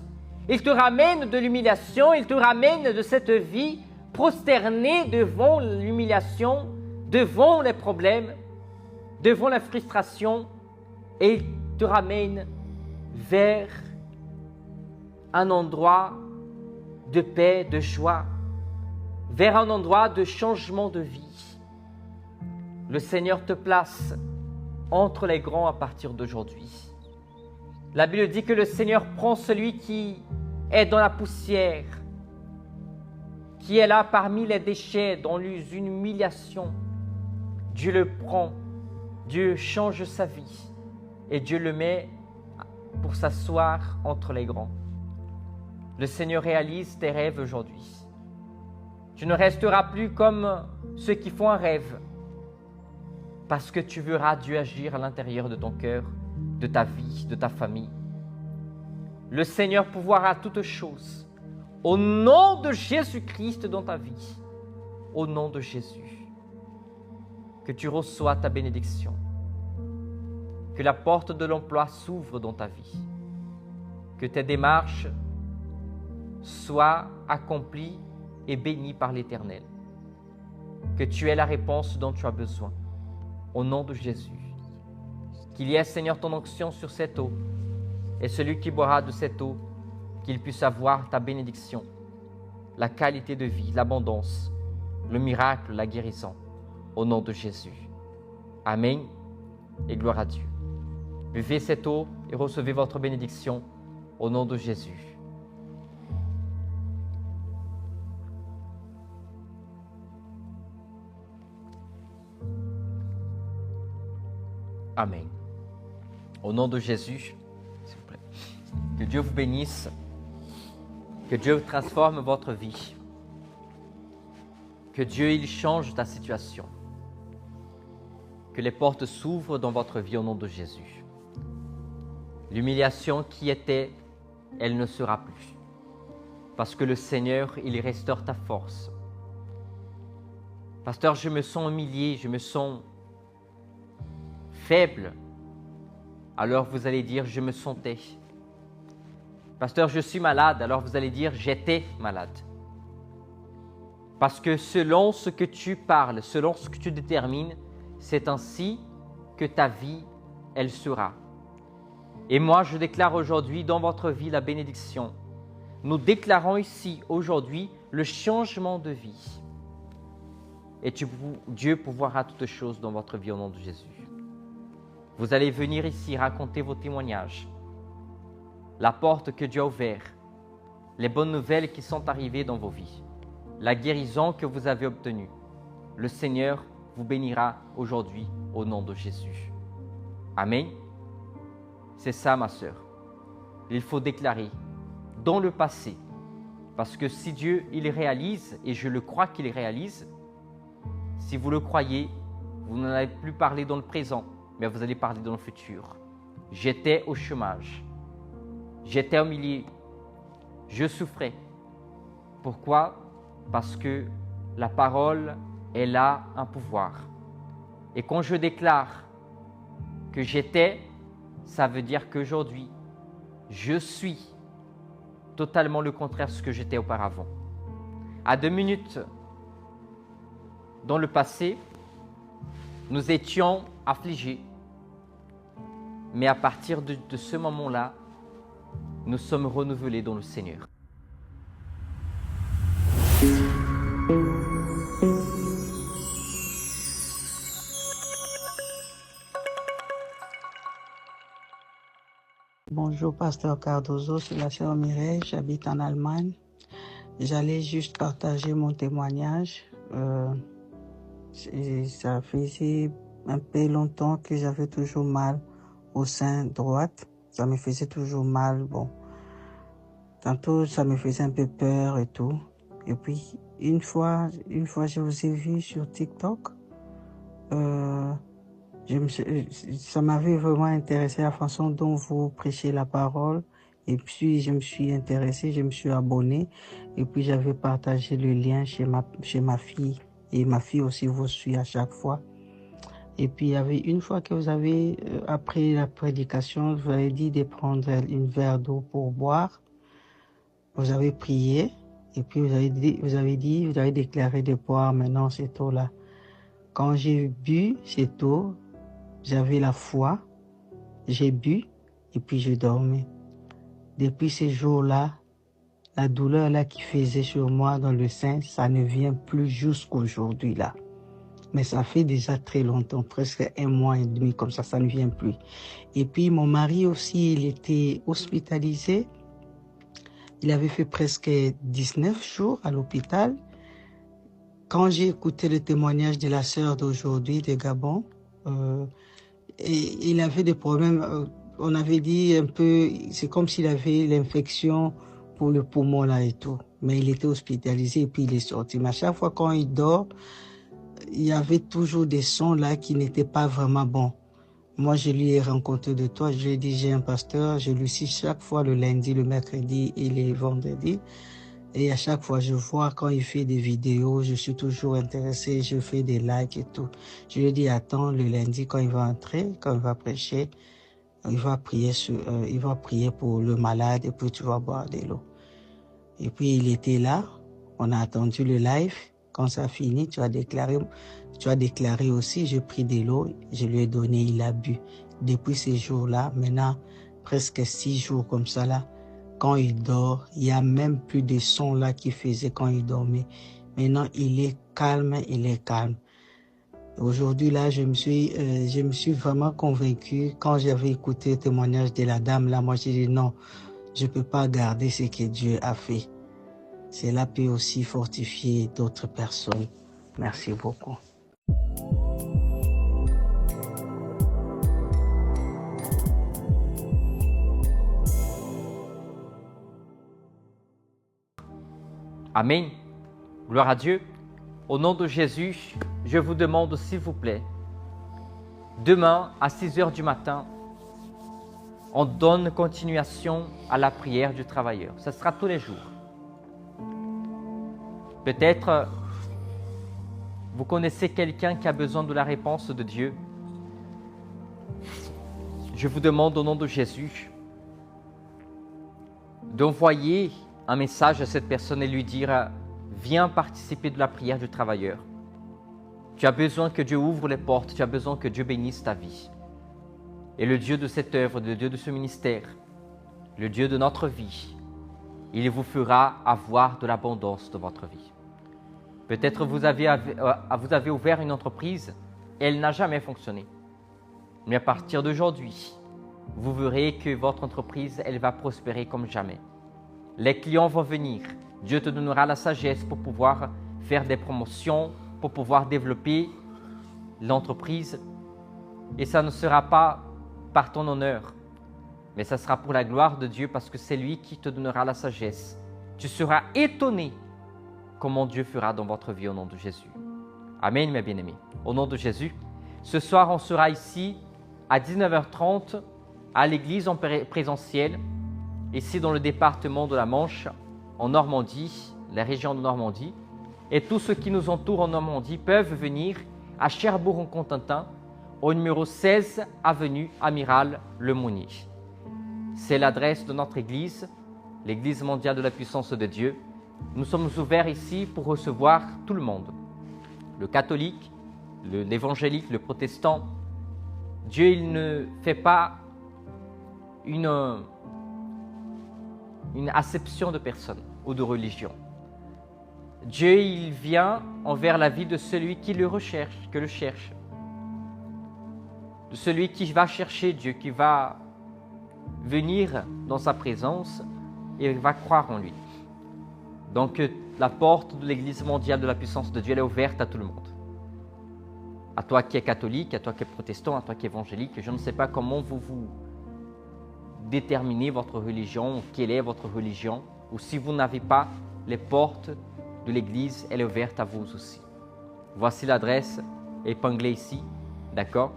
il te ramène de l'humiliation, il te ramène de cette vie prosternée devant l'humiliation, devant les problèmes, devant la frustration, et il te ramène vers un endroit de paix, de joie, vers un endroit de changement de vie. Le Seigneur te place entre les grands à partir d'aujourd'hui. La Bible dit que le Seigneur prend celui qui est dans la poussière, qui est là parmi les déchets, dans une humiliation. Dieu le prend, Dieu change sa vie et Dieu le met pour s'asseoir entre les grands. Le Seigneur réalise tes rêves aujourd'hui. Tu ne resteras plus comme ceux qui font un rêve, parce que tu verras Dieu agir à l'intérieur de ton cœur, de ta vie, de ta famille. Le Seigneur pourvoira toutes choses, au nom de Jésus-Christ dans ta vie, au nom de Jésus. Que tu reçois ta bénédiction, que la porte de l'emploi s'ouvre dans ta vie, que tes démarches soient accomplies et bénies par l'Éternel, que tu aies la réponse dont tu as besoin, au nom de Jésus. Qu'il y ait, Seigneur, ton onction sur cette eau, et celui qui boira de cette eau, qu'il puisse avoir ta bénédiction, la qualité de vie, l'abondance, le miracle, la guérison, au nom de Jésus. Amen et gloire à Dieu. Buvez cette eau et recevez votre bénédiction, au nom de Jésus. Amen. Au nom de Jésus, s'il vous plaît. Que Dieu vous bénisse, que Dieu transforme votre vie, que Dieu il change ta situation, que les portes s'ouvrent dans votre vie au nom de Jésus. L'humiliation qui était, elle ne sera plus, parce que le Seigneur, il restaure ta force. Pasteur, je me sens humilié, je me sens faible, alors vous allez dire, je me sentais. Pasteur, je suis malade, alors vous allez dire, j'étais malade. Parce que selon ce que tu parles, selon ce que tu détermines, c'est ainsi que ta vie, elle sera. Et moi, je déclare aujourd'hui dans votre vie la bénédiction. Nous déclarons ici, aujourd'hui, le changement de vie. Et Dieu pourvoira toutes choses dans votre vie au nom de Jésus. Vous allez venir ici raconter vos témoignages, la porte que Dieu a ouverte, les bonnes nouvelles qui sont arrivées dans vos vies, la guérison que vous avez obtenue. Le Seigneur vous bénira aujourd'hui au nom de Jésus. Amen. C'est ça, ma sœur. Il faut déclarer dans le passé Parce que si Dieu, il réalise, et je le crois qu'il réalise, si vous le croyez, vous n'allez plus parler dans le présent, mais vous allez parler dans le futur. J'étais au chômage. J'étais au milieu. Je souffrais. Pourquoi? Parce que la parole, elle a un pouvoir. Et quand je déclare que j'étais, ça veut dire qu'aujourd'hui, je suis totalement le contraire de ce que j'étais auparavant. À 2 minutes dans le passé, nous étions affligés. Mais à partir de ce moment-là, nous sommes renouvelés dans le Seigneur. Bonjour, Pasteur Cardozo, c'est la sœur Mireille, j'habite en Allemagne. J'allais juste partager mon témoignage. Ça faisait un peu longtemps que j'avais toujours mal au sein droite. Ça me faisait toujours mal. Bon, tantôt ça me faisait un peu peur et tout. Et puis une fois je vous ai vu sur TikTok. Ça m'avait vraiment intéressé la façon dont vous prêchez la parole. Et puis, je me suis intéressé, je me suis abonné. Et puis, j'avais partagé le lien chez ma fille. Et ma fille aussi vous suit à chaque fois. Et puis, il y avait une fois que vous avez, après la prédication, vous avez dit de prendre une verre d'eau pour boire. Vous avez prié. Et puis, vous avez déclaré de boire maintenant cette eau-là. Quand j'ai bu cette eau, j'avais la foi, j'ai bu et puis je dormais. Depuis ces jours-là, la douleur là qui faisait sur moi dans le sein, ça ne vient plus jusqu'aujourd'hui là. Mais ça fait déjà très longtemps, presque 1 mois et demi comme ça ne vient plus. Et puis mon mari aussi, il était hospitalisé. Il avait fait presque 19 jours à l'hôpital. Quand j'ai écouté le témoignage de la sœur d'aujourd'hui de Gabon, et il avait des problèmes, on avait dit un peu, c'est comme s'il avait l'infection pour le poumon là et tout. Mais il était hospitalisé et puis il est sorti. Mais à chaque fois quand il dort, il y avait toujours des sons là qui n'étaient pas vraiment bons. Moi, je lui ai rencontré de toi, je lui ai dit, j'ai un pasteur, je lui suis chaque fois le lundi, le mercredi et les vendredis. Et à chaque fois, je vois quand il fait des vidéos, je suis toujours intéressé, je fais des likes et tout. Je lui dis, attends, le lundi, quand il va entrer, quand il va prêcher, il va prier pour le malade et puis tu vas boire de l'eau. Et puis, il était là, on a attendu le live. Quand ça a fini, tu as déclaré aussi, j'ai pris de l'eau, je lui ai donné, il a bu. Depuis ces jours-là, maintenant, presque 6 jours comme ça là, quand il dort, il n'y a même plus de son là qu'il faisait quand il dormait. Maintenant, il est calme, Aujourd'hui, là, je me suis vraiment convaincu. Quand j'avais écouté le témoignage de la dame, là, moi, j'ai dit non, je ne peux pas garder ce que Dieu a fait. Cela peut aussi fortifier d'autres personnes. Merci beaucoup. Amen. Gloire à Dieu. Au nom de Jésus, je vous demande s'il vous plaît, demain à 6h du matin, on donne continuation à la prière du travailleur. Ce sera tous les jours. Peut-être vous connaissez quelqu'un qui a besoin de la réponse de Dieu. Je vous demande au nom de Jésus d'envoyer un message à cette personne et lui dire « Viens participer de la prière du travailleur. Tu as besoin que Dieu ouvre les portes, tu as besoin que Dieu bénisse ta vie. Et le Dieu de cette œuvre, le Dieu de ce ministère, le Dieu de notre vie, il vous fera avoir de l'abondance de votre vie. » Peut-être vous avez ouvert une entreprise et elle n'a jamais fonctionné. Mais à partir d'aujourd'hui, vous verrez que votre entreprise, elle va prospérer comme jamais. Les clients vont venir. Dieu te donnera la sagesse pour pouvoir faire des promotions, pour pouvoir développer l'entreprise. Et ça ne sera pas par ton honneur, mais ça sera pour la gloire de Dieu parce que c'est lui qui te donnera la sagesse Tu seras étonné comment Dieu fera dans votre vie au nom de Jésus. Amen, mes bien-aimés. Au nom de Jésus, ce soir, on sera ici à 19h30 à l'église en présentiel, ici dans le département de la Manche, en Normandie, la région de Normandie. Et tous ceux qui nous entourent en Normandie peuvent venir à Cherbourg-en-Cotentin, au numéro 16 avenue Amiral Lemonnier. C'est l'adresse de notre église, l'Église mondiale de la puissance de Dieu. Nous sommes ouverts ici pour recevoir tout le monde. Le catholique, l'évangélique, le protestant. Dieu, il ne fait pas une acception de personne ou de religion. Dieu, il vient envers la vie de celui qui le recherche, que le cherche. De celui qui va chercher Dieu, qui va venir dans sa présence et va croire en lui. Donc, la porte de l'Église mondiale de la puissance de Dieu, elle est ouverte à tout le monde. À toi qui es catholique, à toi qui es protestant, à toi qui es évangélique, je ne sais pas comment vous déterminez votre religion, quelle est votre religion, ou si vous n'avez pas, les portes de l'Église, elle est ouverte à vous aussi. Voici l'adresse épinglée ici, d'accord?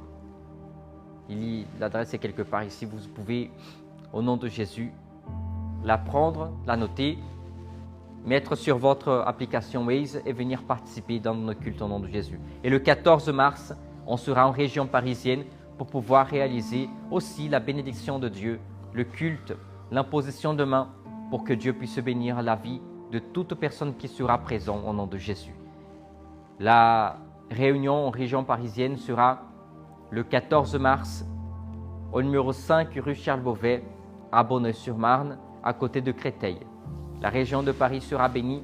L'adresse est quelque part ici, vous pouvez, au nom de Jésus, la prendre, la noter, mettre sur votre application Waze et venir participer dans nos cultes au nom de Jésus. Et le 14 mars, on sera en région parisienne pour pouvoir réaliser aussi la bénédiction de Dieu, le culte, l'imposition de main pour que Dieu puisse bénir la vie de toute personne qui sera présente au nom de Jésus. La réunion en région parisienne sera le 14 mars au numéro 5 rue Charles Beauvais à Bonneuil-sur-Marne, à côté de Créteil. La région de Paris sera bénie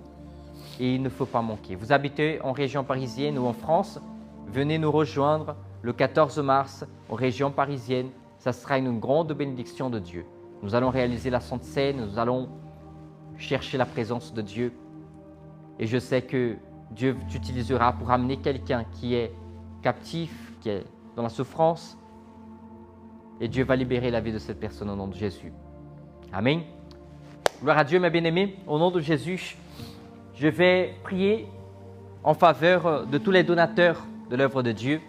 et il ne faut pas manquer. Vous habitez en région parisienne ou en France, venez nous rejoindre le 14 mars en région parisienne. Ça sera une grande bénédiction de Dieu. Nous allons réaliser la Sainte Seine, nous allons chercher la présence de Dieu. Et je sais que Dieu t'utilisera pour amener quelqu'un qui est captif, qui est dans la souffrance. Et Dieu va libérer la vie de cette personne au nom de Jésus. Amen. Gloire à Dieu, mes bien-aimés. Au nom de Jésus, je vais prier en faveur de tous les donateurs de l'œuvre de Dieu.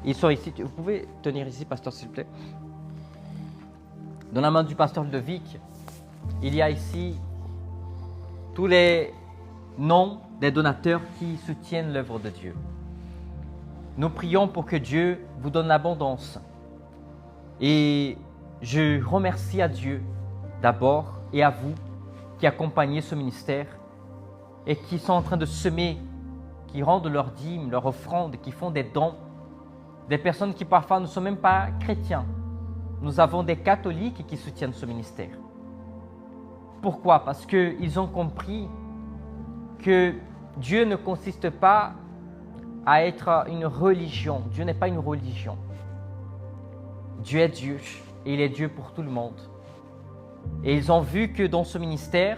Ils sont ici. Vous pouvez tenir ici, pasteur, s'il vous plaît. Dans la main du pasteur Ludovic, il y a ici tous les noms des donateurs qui soutiennent l'œuvre de Dieu. Nous prions pour que Dieu vous donne l'abondance. Et je remercie à Dieu d'abord et à vous qui accompagnez ce ministère et qui sont en train de semer, qui rendent leurs dîmes, leurs offrandes, qui font des dons. Des personnes qui parfois ne sont même pas chrétiens. Nous avons des catholiques qui soutiennent ce ministère. Pourquoi? Parce qu'ils ont compris que Dieu ne consiste pas à être une religion. Dieu n'est pas une religion. Dieu est Dieu et il est Dieu pour tout le monde. Et ils ont vu que dans ce ministère,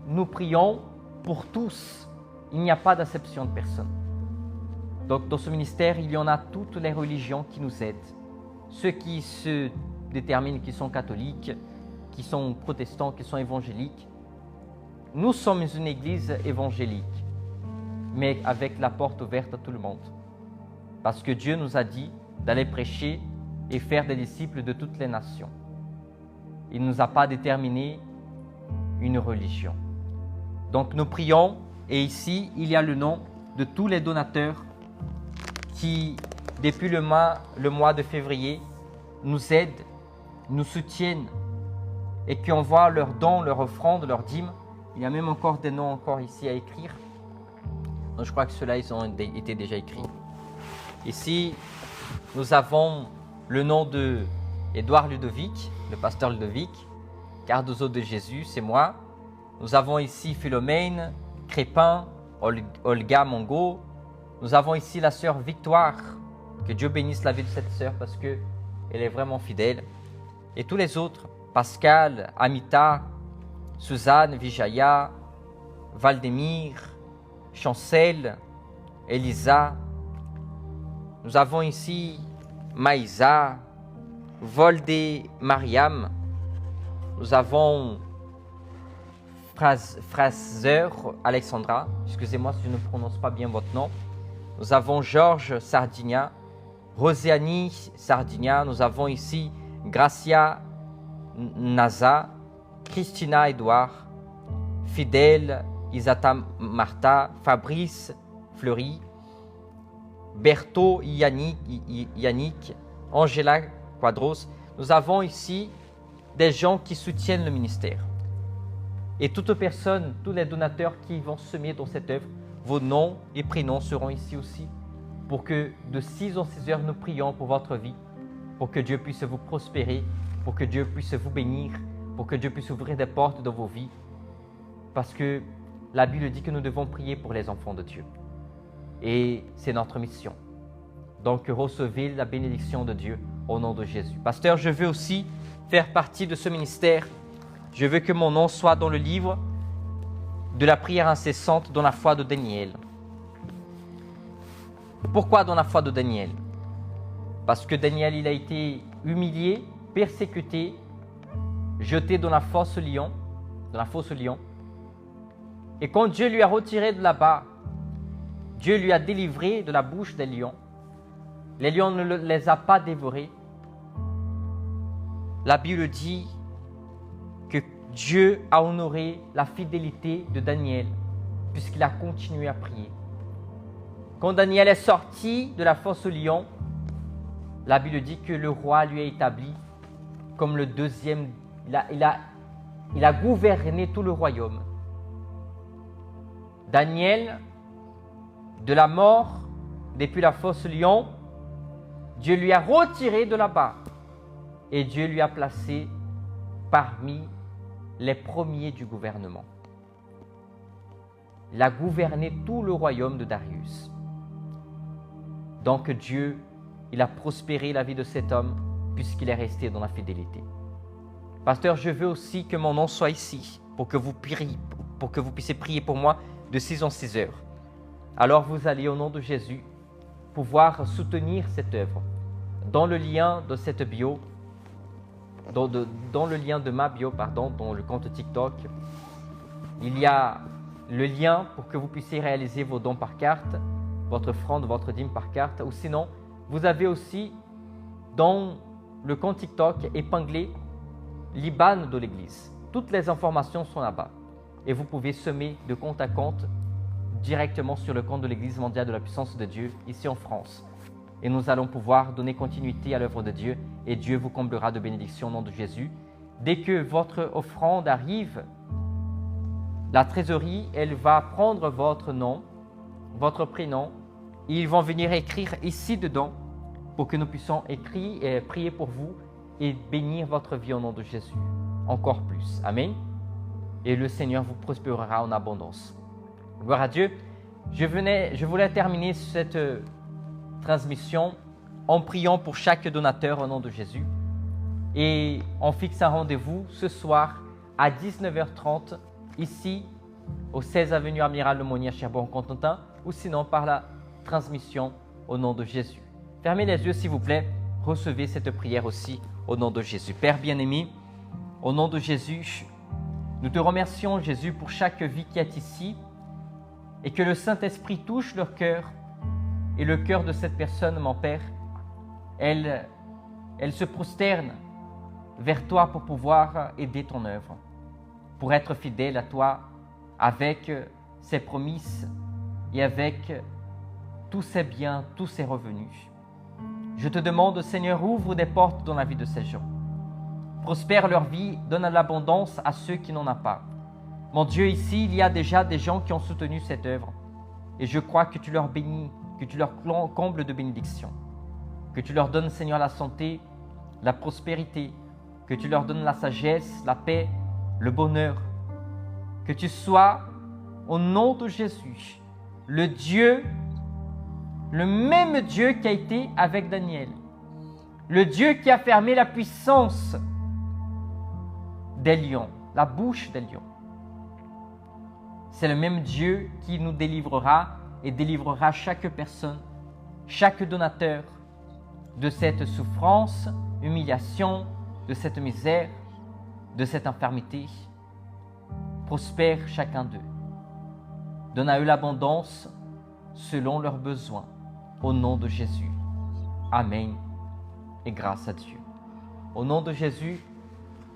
nous prions pour tous. Il n'y a pas d'acception de personne. Donc dans ce ministère, il y en a toutes les religions qui nous aident. Ceux qui se déterminent qui sont catholiques, qui sont protestants, qui sont évangéliques. Nous sommes une église évangélique, mais avec la porte ouverte à tout le monde. Parce que Dieu nous a dit d'aller prêcher et faire des disciples de toutes les nations. Il ne nous a pas déterminé une religion. Donc nous prions, et ici, il y a le nom de tous les donateurs qui, depuis le mois de février, nous aident, nous soutiennent et qui envoient leurs dons, leurs offrandes, leurs dîmes. Il y a même encore des noms encore ici à écrire. Donc je crois que ceux-là, ils ont été déjà écrits. Ici, nous avons le nom de Édouard Ludovic, le pasteur Ludovic, Cardozo de Jésus, c'est moi. Nous avons ici Philomène, Crépin, Olga Mongo. Nous avons ici la sœur Victoire. Que Dieu bénisse la vie de cette sœur parce qu'elle est vraiment fidèle. Et tous les autres, Pascal, Amita, Suzanne, Vijaya, Valdemir, Chancel, Elisa. Nous avons ici Maïsa, Volde Mariam. Nous avons Fraser Alexandra, excusez-moi si je ne prononce pas bien votre nom. Nous avons Georges Sardinia, Rosiani Sardinia, nous avons ici Gracia Naza, Christina Edouard, Fidèle Isata Martha, Fabrice Fleury, Berthaud Yannick, Angela Quadros. Nous avons ici des gens qui soutiennent le ministère. Et toute personne, tous les donateurs qui vont semer dans cette œuvre, vos noms et prénoms seront ici aussi pour que de 6 en 6 heures, nous prions pour votre vie, pour que Dieu puisse vous prospérer, pour que Dieu puisse vous bénir, pour que Dieu puisse ouvrir des portes dans vos vies. Parce que la Bible dit que nous devons prier pour les enfants de Dieu. Et c'est notre mission. Donc recevez la bénédiction de Dieu au nom de Jésus. Pasteur, je veux aussi faire partie de ce ministère. Je veux que mon nom soit dans le livre de la prière incessante dans la foi de Daniel. Pourquoi dans la foi de Daniel? Parce que Daniel, il a été humilié, persécuté, jeté dans la fosse lion, Et quand Dieu lui a retiré de là-bas, Dieu lui a délivré de la bouche des lions. Les lions ne les a pas dévorés. La Bible dit que Dieu a honoré la fidélité de Daniel puisqu'il a continué à prier. Quand Daniel est sorti de la fosse aux lions, la Bible dit que le roi lui a établi comme le deuxième. Il a gouverné tout le royaume. Daniel, de la mort, depuis la fosse aux lions, Dieu lui a retiré de là-bas et Dieu lui a placé parmi les premiers du gouvernement. Il a gouverné tout le royaume de Darius. Donc Dieu, il a prospéré la vie de cet homme puisqu'il est resté dans la fidélité. Pasteur, je veux aussi que mon nom soit ici pour que vous puissiez prier pour moi de 6 en 6 heures. Alors vous allez au nom de Jésus pouvoir soutenir cette œuvre. Dans le lien de cette bio, dans le lien de ma bio, dans le compte TikTok, il y a le lien pour que vous puissiez réaliser vos dons par carte, votre offrande, votre dîme par carte. Ou sinon, vous avez aussi dans le compte TikTok épinglé l'IBAN de l'Église. Toutes les informations sont là-bas. Et vous pouvez semer de compte à compte directement sur le compte de l'Église mondiale de la puissance de Dieu ici en France. Et nous allons pouvoir donner continuité à l'œuvre de Dieu et Dieu vous comblera de bénédictions au nom de Jésus. Dès que votre offrande arrive, la trésorerie, elle va prendre votre nom, votre prénom, et ils vont venir écrire ici dedans pour que nous puissions écrire et prier pour vous et bénir votre vie au nom de Jésus. Encore plus. Amen. Et le Seigneur vous prospérera en abondance. Gloire à Dieu. Je voulais terminer cette transmission en priant pour chaque donateur au nom de Jésus. Et on fixe un rendez-vous ce soir à 19h30 ici au 16 avenue Amiral Lemonnier à Cherbourg-Cotentin ou sinon par la transmission au nom de Jésus. Fermez les yeux s'il vous plaît. Recevez cette prière aussi au nom de Jésus. Père bien-aimé, au nom de Jésus, nous te remercions Jésus pour chaque vie qui est ici et que le Saint-Esprit touche leur cœur et le cœur de cette personne, mon Père, elle se prosterne vers toi pour pouvoir aider ton œuvre, pour être fidèle à toi avec ses promesses et avec tous ses biens, tous ses revenus. Je te demande, Seigneur, ouvre des portes dans la vie de ces gens. Prospère leur vie, donne l'abondance à ceux qui n'en ont pas. Mon Dieu, ici, il y a déjà des gens qui ont soutenu cette œuvre. Et je crois que tu leur bénis, que tu leur combles de bénédictions. Que tu leur donnes, Seigneur, la santé, la prospérité. Que tu leur donnes la sagesse, la paix, le bonheur. Que tu sois, au nom de Jésus, le Dieu, le même Dieu qui a été avec Daniel. Le Dieu qui a fermé la puissance des lions, la bouche des lions. C'est le même Dieu qui nous délivrera et délivrera chaque personne, chaque donateur de cette souffrance, humiliation, de cette misère, de cette infirmité. Prospère chacun d'eux. Donne à eux l'abondance selon leurs besoins. Au nom de Jésus. Amen. Et grâce à Dieu. Au nom de Jésus,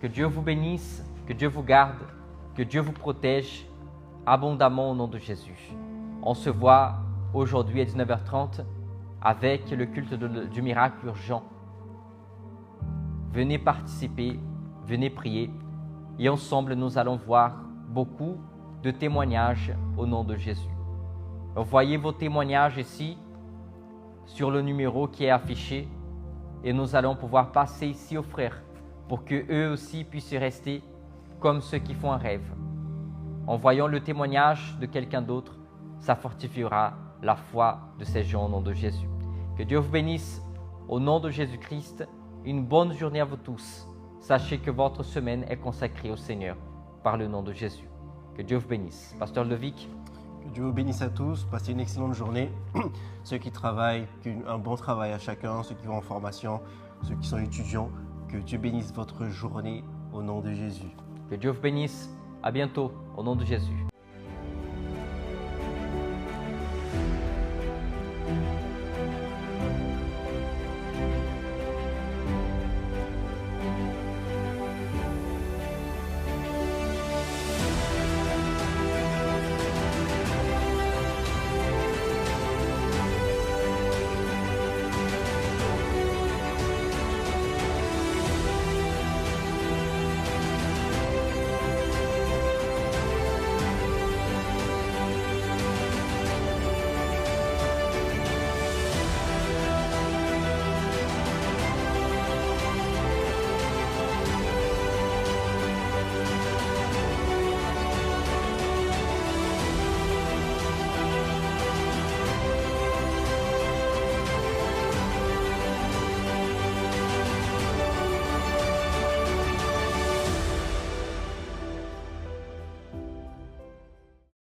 que Dieu vous bénisse, que Dieu vous garde, que Dieu vous protège abondamment au nom de Jésus. On se voit aujourd'hui à 19h30 avec le culte du miracle urgent. Venez participer, venez prier et ensemble nous allons voir beaucoup de témoignages au nom de Jésus. Envoyez vos témoignages ici sur le numéro qui est affiché et nous allons pouvoir passer ici aux frères pour qu'eux aussi puissent rester comme ceux qui font un rêve. En voyant le témoignage de quelqu'un d'autre, ça fortifiera la foi de ces gens au nom de Jésus. Que Dieu vous bénisse au nom de Jésus-Christ. Une bonne journée à vous tous. Sachez que votre semaine est consacrée au Seigneur par le nom de Jésus. Que Dieu vous bénisse. Pasteur Levic. Que Dieu vous bénisse à tous. Passez une excellente journée. Ceux qui travaillent, un bon travail à chacun. Ceux qui vont en formation, ceux qui sont étudiants. Que Dieu bénisse votre journée au nom de Jésus. Que Dieu vous bénisse. À bientôt au nom de Jésus.